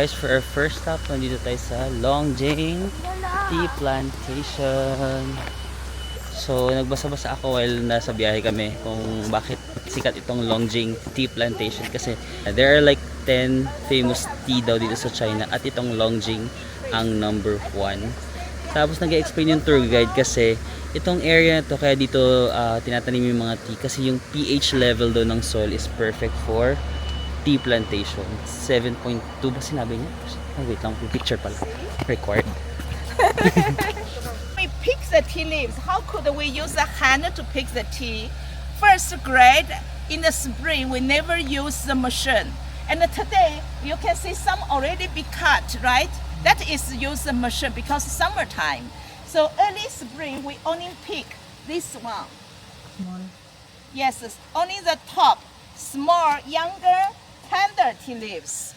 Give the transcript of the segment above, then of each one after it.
guys, for our first stop, nandito tayo sa Longjing Tea Plantation. So, nagbasa-basa ako while nasa biyahe kami kung bakit sikat itong Longjing Tea Plantation. Kasi there are like 10 famous tea daw dito sa China at itong Longjing ang number 1. Tapos nag-explain yung tour guide kasi itong area na to, kaya dito tinatanim yung mga tea kasi yung pH level daw ng soil is perfect for tea plantation. 7.2 ba sinabi niya? Oh, wait lang, picture pala. Required. We pick the tea leaves. How could we use the hand to pick the tea? First grade, in the spring, we never use the machine. And today, you can see some already be cut, right? That is use the machine because summertime. So early spring, we only pick this one. Yes, only the top, small, younger, tender tea leaves.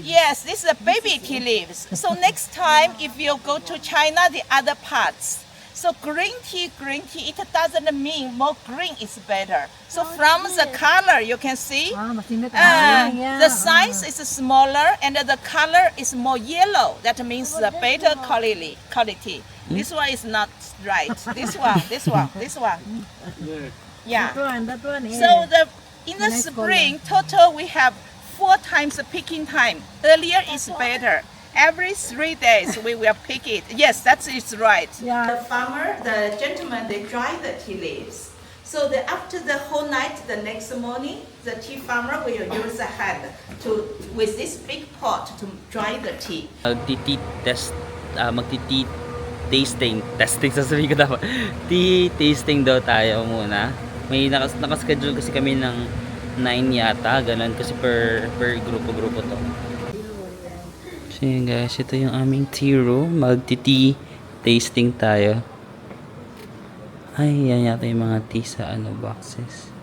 Yes, this is the baby tea leaves. So next time, if you go to China, the other parts. So green tea, it doesn't mean more green is better. So from the color, you can see the size is smaller and the color is more yellow. That means the better quality. This one is not right. This one. Yeah. So in the spring, total we have 4 times the picking time. Earlier is better. Every 3 days we will pick it. Yes, that is right. Yeah. The farmer, the gentleman, they dry the tea leaves. So after the whole night, the next morning, the tea farmer will use the hand with this big pot to dry the tea. Magti-tea test, magti-tea testing sasabihin ko dapat. Tea tasting daw tayo muna. May nakaschedule kasi kami ng 9 yata, ganun kasi per grupo-grupo to. So yun guys, ito yung aming tea room. Magti-tea tasting tayo. Ay, yan yata yung mga tea sa boxes.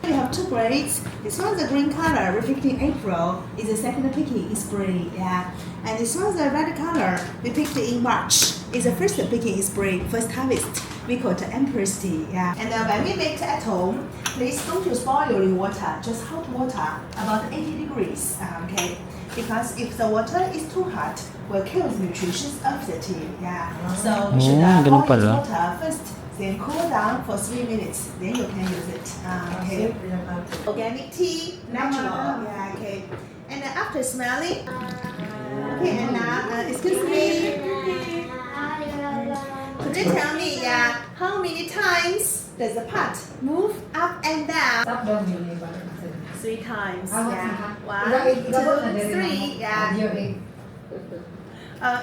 We have 2 grades. This one, the green color, we picked in April, is the second picking in spring, yeah. And this one, the red color, we picked in March, is the first picking in spring, first harvest. We call it Empress tea, yeah. And when we make it at home, please don't use boiling water, just hot water, about 80 degrees, okay. Because if the water is too hot, will kill the nutrition of the tea, yeah. So we should ganun boil pala. water first. Then cool down for 3 minutes. Then you can use it. Okay. Organic tea, natural. Yeah. Okay. And after smelling. Okay. And now, excuse me. Could you tell me, how many times does the pot move up and down? 3 times. Yeah. 1, 2, 3. Yeah.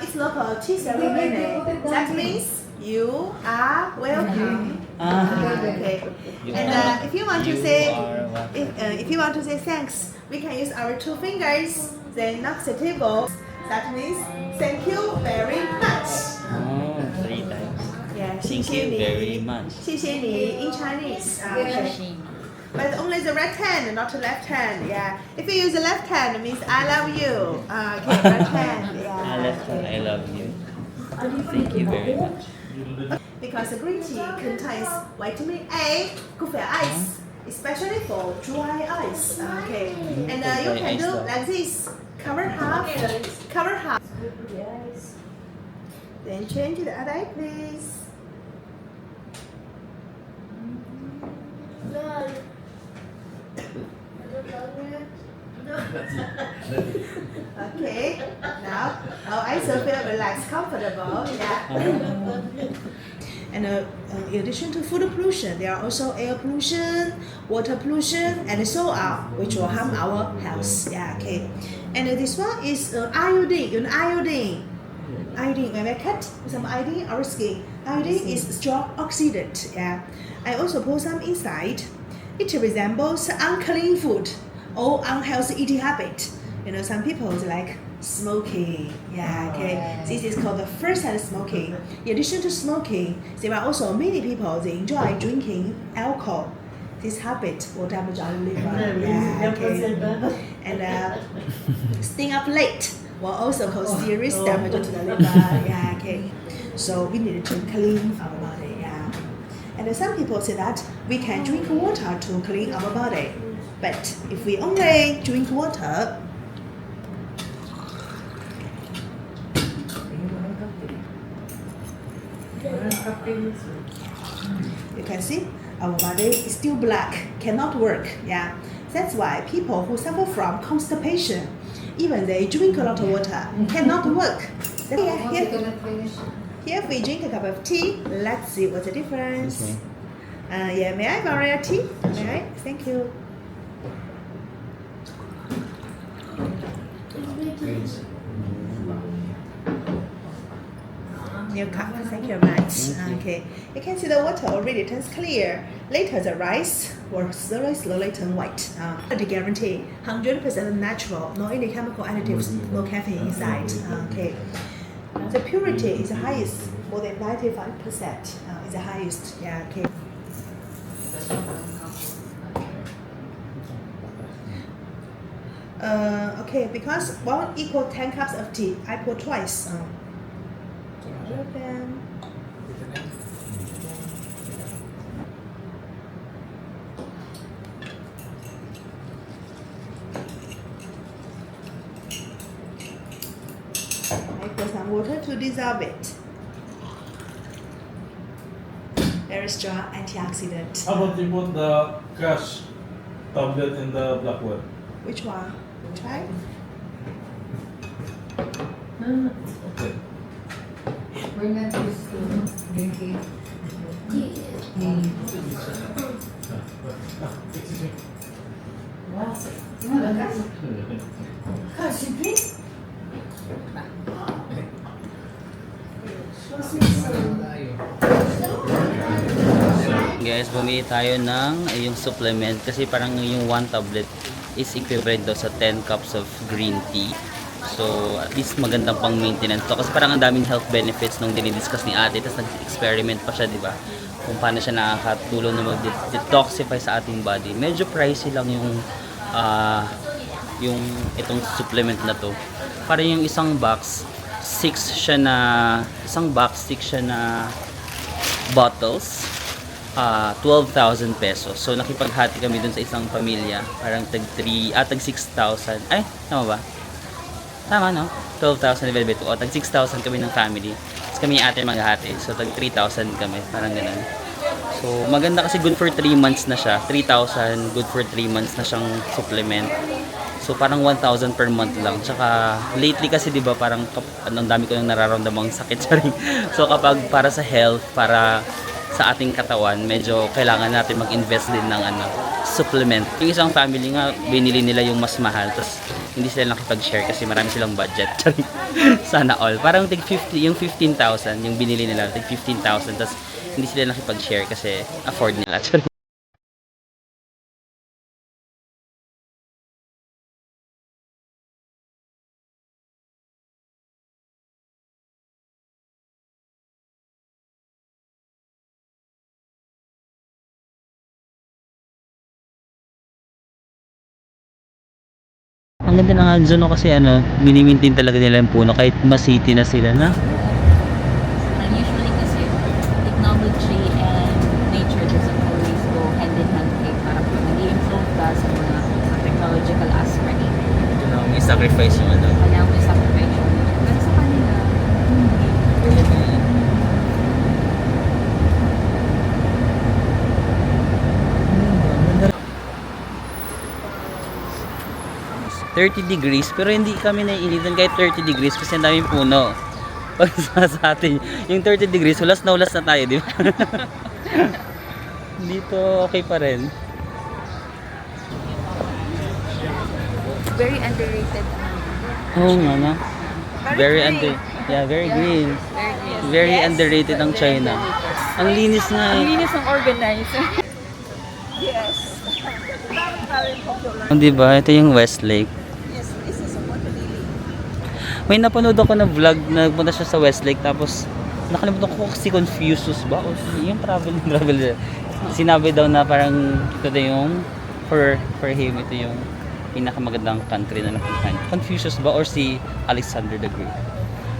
It's local tea ceremony. That means you are welcome. Okay. And if you want to say, if you want to say thanks, we can use our 2 fingers. Then knock the table. That means thank you very much. Oh, 3 times. Yeah. Thank you very much. 谢谢你 in Chinese. Okay. But only the right hand, not the left hand. Yeah. If you use the left hand, it means I love you. Okay. Right hand. Yeah. Left hand, I love you. Thank you very much. Because the green tea contains vitamin A, good for eyes, especially for dry eyes. Okay, and you can do like this: cover half, cover half. Then change the other eye, please. Okay, now our eyes will feel relaxed, comfortable. Yeah. And in addition to food pollution, there are also air pollution, water pollution, and so on, which will harm our health. Yeah, okay. And this one is iodine. You know iodine. Iodine, when we cut some iodine in our skin, iodine is strong oxidant. Yeah. I also put some inside. It resembles unclean food or unhealthy eating habit. You know, some people like smoking. Yeah, okay. This is called the first-hand smoking. In addition to smoking, there are also many people they enjoy drinking alcohol. This habit will damage our liver. Yeah, okay. And staying up late will also cause serious damage to the liver. Yeah, okay. So we need to clean our body. Yeah. And some people say that we can drink water to clean our body. But if we only drink water, You can see our body is still black, cannot work. Yeah, that's why people who suffer from constipation, even they drink a lot of water, cannot work. Here we drink a cup of tea. Let's see what's the difference. Okay. Yeah, may I borrow your tea? May I? Thank you. New cup. Thank you very much. Okay, you can see the water already turns clear. Later, the rice will slowly turn white. The guarantee 100% natural, no any chemical additives, no caffeine inside. Okay, the purity is the highest, more than 95%. Is the highest. Yeah. Okay. Okay, because 1 equal 10 cups of tea, I pour twice. Open. I pour some water to dissolve it. Very strong antioxidant. How about you put the cash tablet in the black one? Which one? Try. Okay. We're not used to drinking. Guys, bumili tayo ng yung supplement kasi parang yung 1 tablet is equivalent daw sa 10 cups of green tea. So, at least magandang pang maintenance to kasi parang ang daming health benefits nung dinidiscuss ni ate, tapos nag-experiment pa siya, di ba? Kung paano siya nakakatulong na mag-detoxify sa ating body. Medyo pricey lang yung itong supplement na to. Parang yung isang box 6 siya na bottles, 12,000 pesos. So nakipaghati kami dun sa isang pamilya, parang tag 6,000. Ay, tama ba? Tama, no? 12,000 divided by 2. O, tag 6,000 kami ng family. Tapos kami ate maghahati. So tag 3,000 kami, parang ganun. So maganda kasi good for 3 months na siya. 3,000 good for 3 months na siyang supplement. So parang 1,000 per month lang. Tsaka lately kasi 'di ba parang ang dami ko nang nararamdamang sakit sa ring. So kapag para sa health, para sa ating katawan, medyo kailangan natin mag-invest din ng supplement. Yung isang family nga, binili nila yung mas mahal, tapos hindi sila nakipag-share kasi marami silang budget. Sana all. Parang yung 15,000, yung binili nila, 15,000, tapos hindi sila nakipag-share kasi afford nila. Ang ganda ng Hanzo kasi mini-maintain talaga nila yung puno kahit ma-city na sila na. And usually kasi technology and nature doesn't always go hand in hand kaya parang nag-i-improve ka sa mga technological aspect. May sacrifice yung Kaya may sacrifice yun. Pero sa kanila, hindi. 30 degrees pero hindi kami naiinitan kahit 30 degrees kasi ang daming puno. Pag sa atin, yung 30 degrees, ulas na tayo, di ba? Dito okay pa rin. Very underrated. Oo nga na. Very green. Very green. Very underrated ang China. Ang linis nga eh. Linis ng organizer. Yes. Very popular. Di ba? Ito yung Westlake. Yes, this is a water lily. May napanood ako na vlog na nagpunta siya sa Westlake tapos nakalimutan ko si Confucius ba o yung travel. Sinabi daw na parang ito na yung for him ito yung pinakamagandang country na napuntahan. Confucius ba or si Alexander the Great?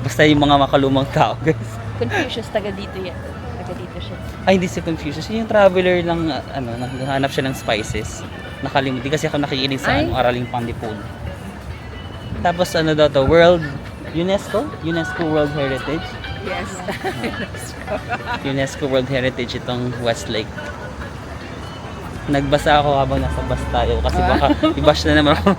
Basta yung mga makalumang tao, guys. Confucius, taga dito yan. Taga dito siya. Ay, hindi si Confucius. Yung traveler ng naghahanap siya ng spices. Nakalimutan kasi ako nakikinig sa Araling Pandipon. Tapos daw to, UNESCO World Heritage. Yes. UNESCO World Heritage itong Westlake. Nagbasa ako habang nasa bus tayo kasi baka i-bash na naman ako.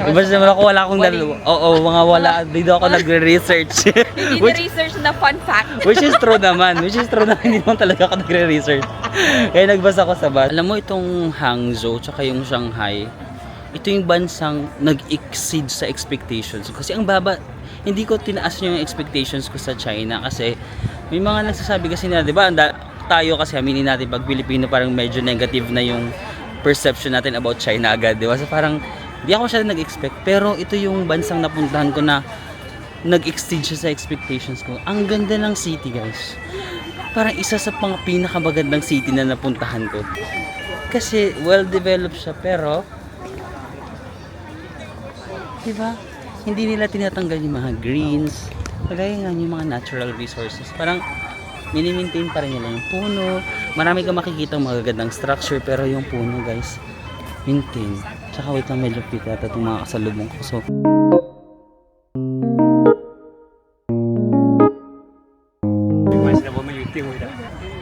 I-bash na naman ako, wala akong dalawa. Oo, mga wala. Dito ako nagre-research. Hindi na-research na fun fact. Which is true naman. Hindi naman talaga ako nagre-research. Kaya nagbasa ako sa bus. Alam mo itong Hangzhou tsaka yung Shanghai, ito yung bansang nag-exceed sa expectations. Kasi ang baba, hindi ko tinaas yung expectations ko sa China kasi may mga nagsasabi kasi nila, di ba, tayo kasi aminin natin pag Pilipino parang medyo negative na yung perception natin about China agad, di ba? So parang di ako siya nag-expect, pero ito yung bansang napuntahan ko na nag-exceed siya sa expectations ko. Ang ganda ng city, guys. Parang isa sa mga pinakamagandang city na napuntahan ko. Kasi well-developed siya, pero di ba? Hindi nila tinatanggal yung mga greens, kagaya nga yung mga natural resources. Parang mini-maintain pa rin nila yung puno. Marami kang makikita magagandang structure, pero yung puno, guys, maintain. Tsaka wait lang, medyo pita itong mga kasalubong ko. So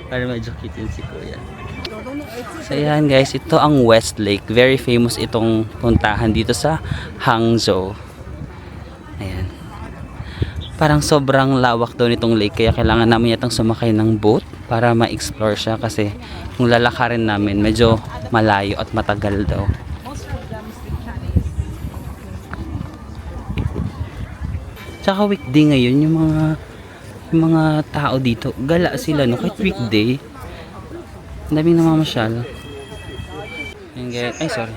para medyo cute yun si Kuya. So yan guys, ito ang Westlake. Very famous itong puntahan dito sa Hangzhou. Ayan. Parang sobrang lawak daw nitong lake, kaya kailangan namin yatang sumakay ng boat para ma-explore siya kasi kung lalakarin namin medyo malayo at matagal daw. Tsaka weekday ngayon yung mga tao dito, gala sila no, kahit weekday. Ang daming namamasyal. Ay, sorry.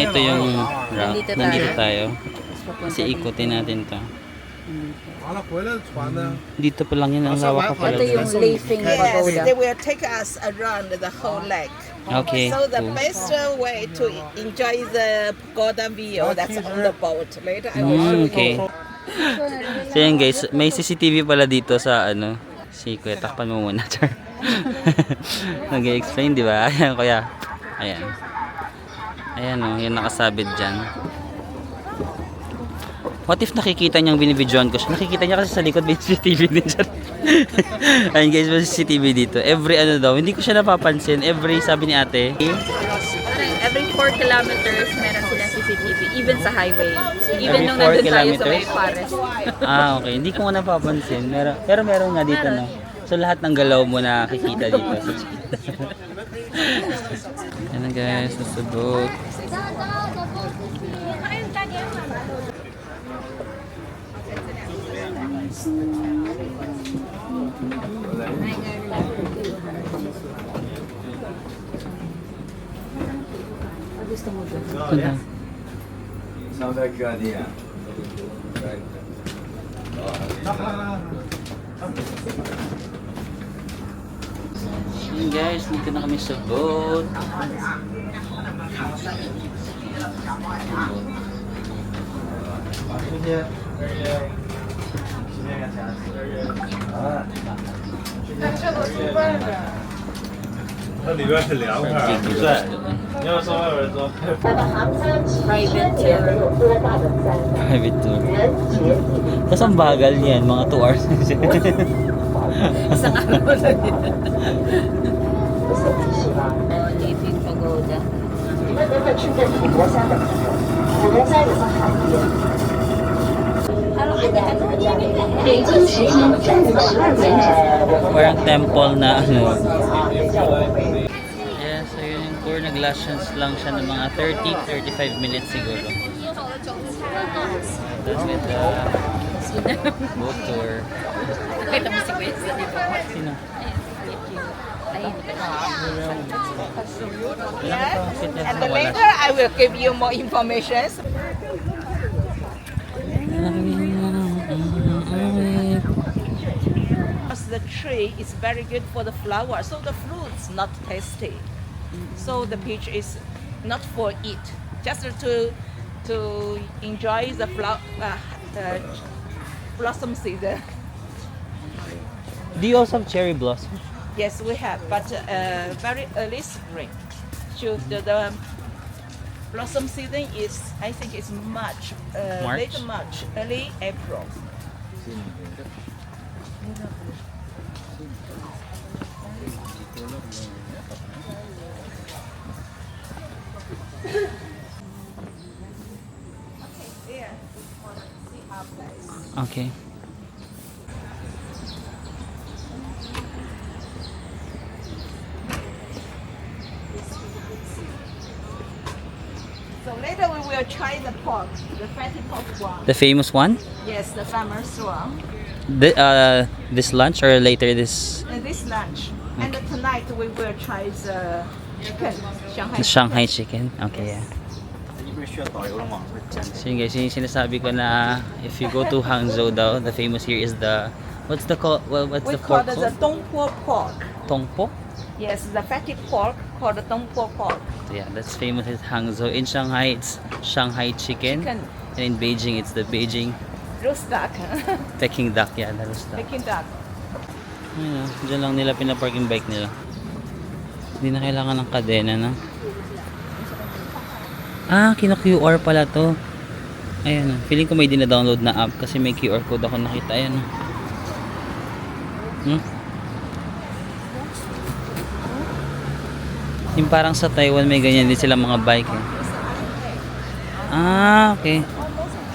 Ito yung route. Nandito tayo. Kasi ikutin natin to. Dito pa lang yun, ang lawak pa pala. Ito yung Leifing Pagoda. Yes, they will take us around the whole lake. Okay. So the cool. best way to enjoy the pagoda view, that's on the boat. Later I will show you. Okay. So yan guys, may CCTV pala dito sa ano, si Kuya, takpan mo muna. Nag-explain, di ba? Ayan Kuya. Ayan. Ayan o, yung nakasabit dyan. What if nakikita niyang binibidyoan ko siya? Nakikita niya kasi sa likod may CCTV din dyan. Ayun guys, may CCTV dito. Every ano daw, hindi ko siya napapansin. Every, sabi ni ate, Every 4 kilometers, meron silang CCTV. Even sa highway. Even Every nung 4 nandun tayo sa may kilometers? forest. okay. Hindi ko nga napapansin. Pero meron nga dito, no? So lahat ng galaw mo nakikita dito. Yan na guys, nasa boat. Gusto mo doon? Ganda. Yun guys, dito na kami sa boat.那里边是凉快，不晒。你要上外边装。 Private tour. Private tour. Tapos ang bagal niyan, mga 2 hours. Isang araw na yun. Leifing Pagoda. Parang temple na ano. Yeah, so yun yung tour. Nag-last lang siya ng mga 30-35 minutes siguro. That's with the boat tour. Nakita mo si Kuya sa dito. Sino? Ayun. Yes. And later I will give you more information. The tree is very good for the flower, so the fruits not tasty. So the peach is not for eat, just to enjoy the blossom season. Do you also have cherry blossom? Yes, we have, but very early spring. So the blossom season is, I think, it's March, March? late March, early April. Okay. So later we will try the pork, the fatty pork one. The famous one? Yes, the famous one. This lunch or later this And this lunch. And tonight we will try the chicken, Shanghai. the Shanghai chicken? Okay, yeah. So yun guys, yung sinasabi ko na if you go to Hangzhou daw, the famous here is the what's the what's We the call pork it the called? Dongpo pork. Tongpo? Yes, the fatty pork called the Dongpo pork. So yeah, that's famous in Hangzhou. In Shanghai, it's Shanghai chicken. Chicken, And in Beijing, it's the Beijing roast duck, Peking duck. Yeah, that was that. Peking duck. Ayun, dyan lang nila pinapark yung bike nila. Hindi na kailangan ng kadena, no? Ah, kino-QR pala to. Ayan, feeling ko may dina-download na app kasi may QR code ako nakita. Ayan. Yung parang sa Taiwan may ganyan din silang mga bike. Eh. Ah, okay.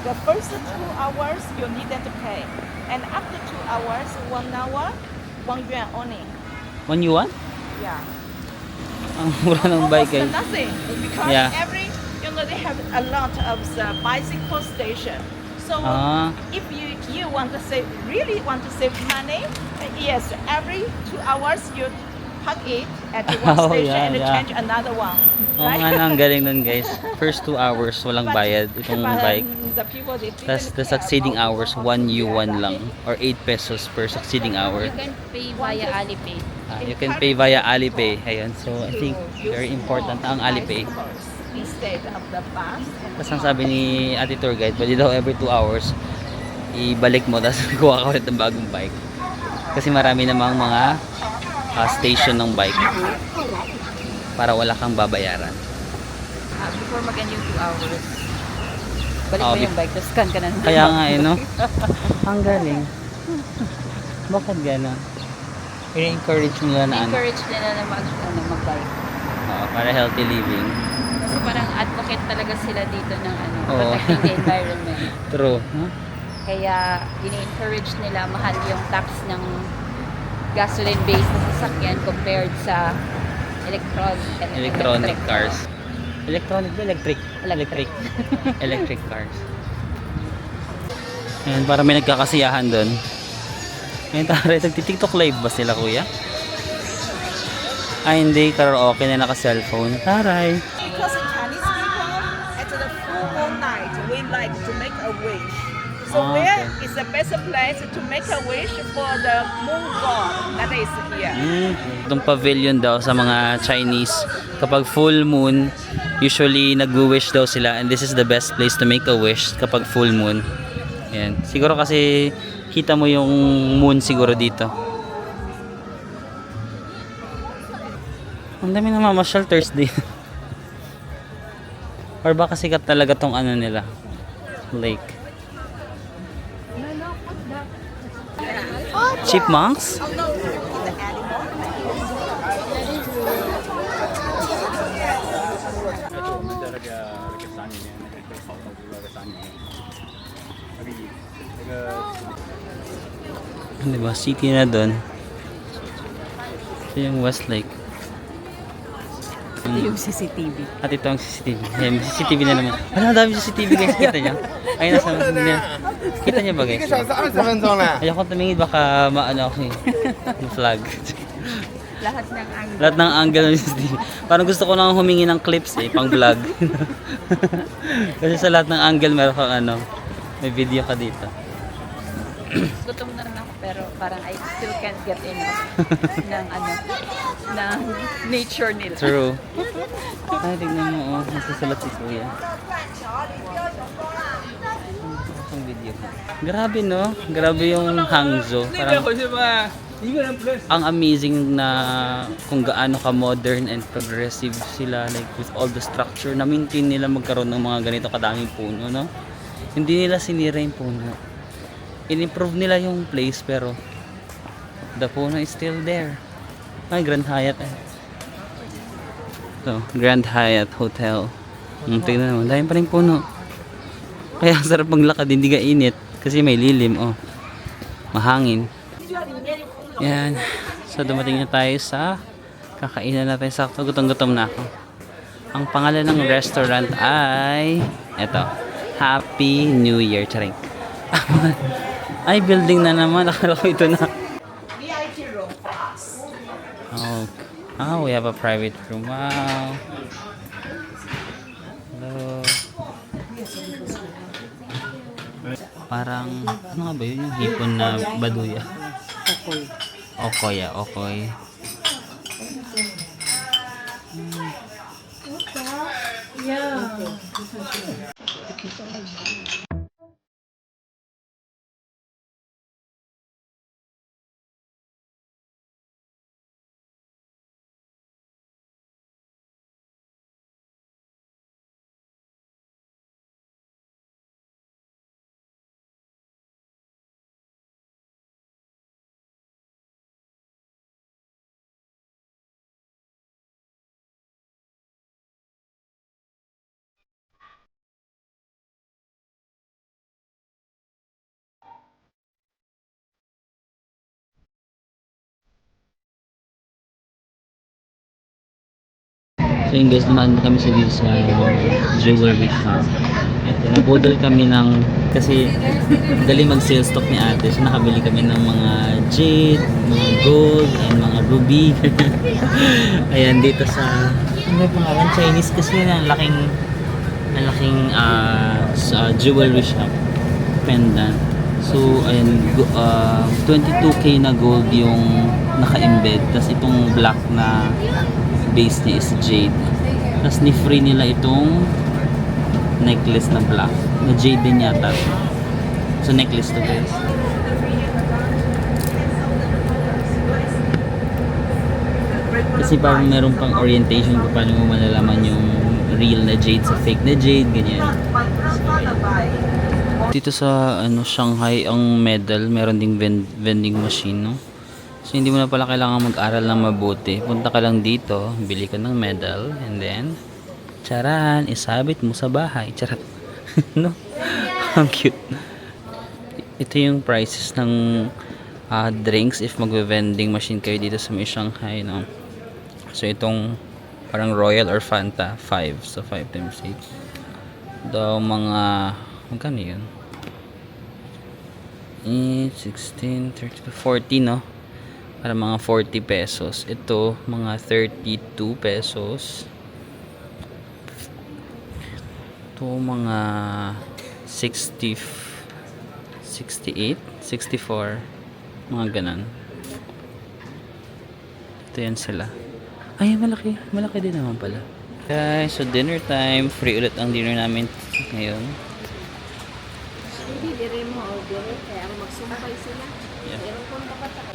The first 2 hours you needed to pay, and after 2 hours, 1 hour, 1 yuan only. 1 yuan? Yeah. Ang mura ng bike eh. Almost nothing because Yeah. they have a lot of the bicycle station. So Ah. if you want to really want to save money, yes, every 2 hours you park it at one Oh, station yeah, and yeah. change another one. Oo nga na, ang galing nun guys. First 2 hours, walang bayad itong bike. The people they Tapos didn't the care succeeding about hours, how 1 to yuan do lang. Or 8 pesos per succeeding hour. You can pay via Alipay. You can pay via Alipay. Ayun. So, I think very important na ang Alipay. bicycles instead of the bus. Tapos ang sabi ni Ate Tour Guide, pwede daw every 2 hours, ibalik mo, tapos kuha ka ulit ng bagong bike. Kasi marami namang mga station ng bike para wala kang babayaran. Before mag-end yung 2 hours, balik Oh, mo yung bike, tapos scan ka na naman. Kaya nga eh, no? Ang galing. Bakit gano'n? I-encourage nila na ano? Encourage nila na mag-bike. Para healthy living. Kasi parang advocate talaga sila dito ng Oo. protecting the environment. True. Huh? Kaya ini-encourage nila mahal yung tax ng gasoline-based na sasakyan compared sa Electronic cars. Electronic ba? Electric. Electric cars. Ayan, para may nagkakasiyahan doon. Ngayon tayo, nagtitiktok live ba sila kuya? Ay hindi, karaoke na naka-cellphone. Taray. Because the Chinese people, at the full moon night, we like to make a wish. So Ah, where okay. is the best place to make a wish for the moon god? That is here. Itong pavilion daw sa mga Chinese, kapag full moon, usually nagwi-wish daw sila and this is the best place to make a wish kapag full moon. Ayan. Siguro kasi kita mo yung moon siguro dito. Ang dami na mamasyal Thursday. Or baka sikat talaga tong ano nila, lake. Chipmunks? Diba? City na doon. Ito yung Westlake. Ito yung CCTV. At ito ang CCTV. Ayan, CCTV na naman. Ano, ang dami CCTV guys. Kita niya? Ayun, nasa niya. Kita niya ba guys? 20分钟了。 Ayoko tumingin, baka maano ako eh. Yung flag. Lahat ng angle. Lahat ng angle ng CCTV. Parang gusto ko nang humingi ng clips eh, pang vlog. Kasi sa lahat ng angle meron kang ano, may video ka dito. Gutom na rin ako pero parang I still can't get enough ng ng nature nila. True. Ay, tignan mo, oh. Nasusulat si Kuya. Ang video. Grabe, no? Grabe yung Hangzhou. Parang ang amazing na kung gaano ka modern and progressive sila, like with all the structure na maintain nila magkaroon ng mga ganito kadaming puno, no? Hindi nila sinira yung puno. In-improve nila yung place pero The puno is still there. Ay, Grand Hyatt eh. So, Grand Hyatt Hotel. Tingnan naman, dahil pa rin puno. Kaya ang sarap maglakad, hindi ka init. Kasi may lilim, oh. Mahangin. Yan. So, dumating na tayo sa kakainan natin. Sakto, gutom-gutom na ako. Ang pangalan ng restaurant ay eto, Happy New Year. Charing. Ay, building na naman. Akala ko ito na. VIP room for us. Oh, we have a private room. Wow. Hello. Parang, ano nga ba yun? Yung hipon na baduya. Okoy. Okoy, okoy. So yung guys, naman kami sa dito sa jewelry shop. Ito, nabudol kami ng, kasi dali mag-sales stock ni ate. So nakabili kami ng mga jade, mga gold, and mga ruby. Ayan, dito sa, ano yung pangalan? Chinese kasi yun, ang laking sa jewelry shop. Pendant. So, ayan, 22k na gold yung naka-embed. Tapos itong black na base niya is jade. Tapos ni-free nila itong necklace na black. Na jade din yata. So, necklace to guys. Kasi parang meron pang orientation kung paano mo malalaman yung real na jade sa fake na jade, ganyan. Dito sa Shanghai ang medal, meron ding vending machine, no? So hindi mo na pala kailangan mag-aral ng mabuti. Punta ka lang dito, bili ka ng medal, and then charan, isabit mo sa bahay. Charat. No? Ang cute. Ito yung prices ng drinks if magve-vending machine kayo dito sa may Shanghai, no? So itong parang Royal or Fanta 5, so 5 times 8 daw mga magkano yun? 16, 30, 40, no? Para mga 40 pesos. Ito mga 32 pesos. Ito mga 60, 68, 64, mga ganan. Ito yan sila. Ay, malaki. Malaki din naman pala. Guys, so dinner time. Free ulit ang dinner namin ngayon. Hindi, dire mo order. Kaya ako magsumpay sila. Yeah. Pero kung dapat ako.